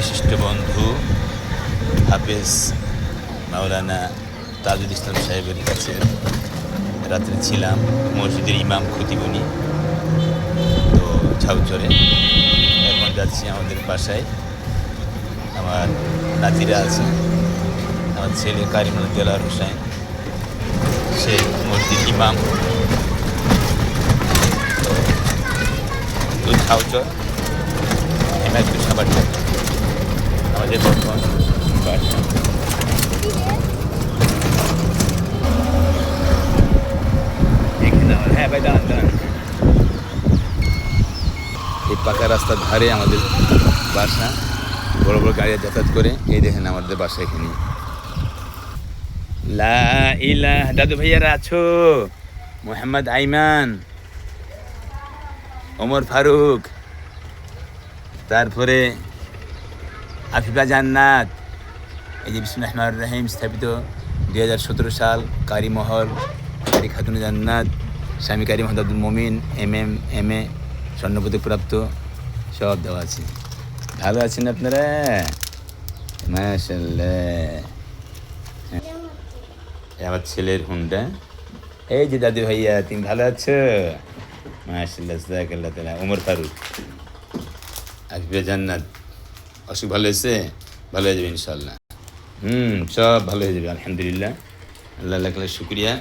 বিশিষ্ট বন্ধু হাফেজ মাওলানা তাজুল ইসলাম সাহেবের কাছে রাত্রে ছিলাম। মসজিদের ইমাম খতিবুনি তো ঝাউচরে। এখন যাচ্ছি আমাদের বাসায়। আমার নাতিরা আছে, আমার ছেলে কারিমুল দেলার হোসেন, সে মসজিদ ইমাম। তো ঝাউচর একটু সাবার আমাদের বর্তমান বাসা। হ্যাঁ ভাই, দাঁড়ান দাঁড়ান। এই পাকা রাস্তার ধারে আমাদের বাসা, বড় বড় গাড়ি যাতায়াত করে। এই দেখেন আমাদের বাসা এখানে। লা ইলাহা, দাদু ভাইয়ারা আছো? মোহাম্মদ আইমান, ওমর ফারুক, তারপরে আফিফা জান্নাত। এই যে বিসমিল্লাহির রহমানির রহিম স্থাপিত 2017 সাল কারি মহল, কারি খাতুন জান্নাত, স্বামী কারি মোহাম্মদ আব্দুল মমিন, MA স্বর্ণপদক প্রাপ্ত, সব দেওয়া আছে। ভালো আছেন আপনারা? মাশাআল্লাহ। আমার ছেলের হুন্ডা। এই যে দাদু ভাইয়া, তুমি ভালো আছো? মাশাআল্লাহ, জাযাকাল্লাহ তাআলা। ওমর ফারুক, আফিফা জান্নাত। অসুখ ভালো হয়েছে? ভালো হয়ে যাবে ইনশাআল্লাহ। সব ভালো হয়ে যাবে আলহামদুলিল্লাহ। আল্লাহ লাখ লাখ শুকরিয়া।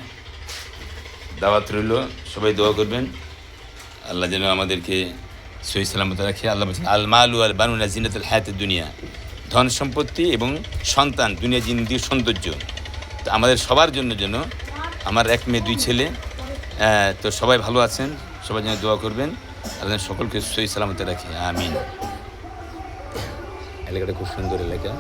দাওয়াত রইল, সবাই দোয়া করবেন আল্লাহ যেন আমাদেরকে সহি সালামত রাখে। আল্লাহ বলছেন, আল মালু আল বানুনা জিনাতুল হায়াতুদ দুনিয়া। ধন সম্পত্তি এবং সন্তান দুনিয়া জিন্দির সৌন্দর্য। তো আমাদের সবার জন্য যেন, আমার 1 মেয়ে 2 ছেলে, তো সবাই ভালো আছেন, সবাই যেন দোয়া করবেন আল্লাহ সকলকে সহি সালামত রাখে। আমিন। এলাকাটা খুব সুন্দর এলাকা।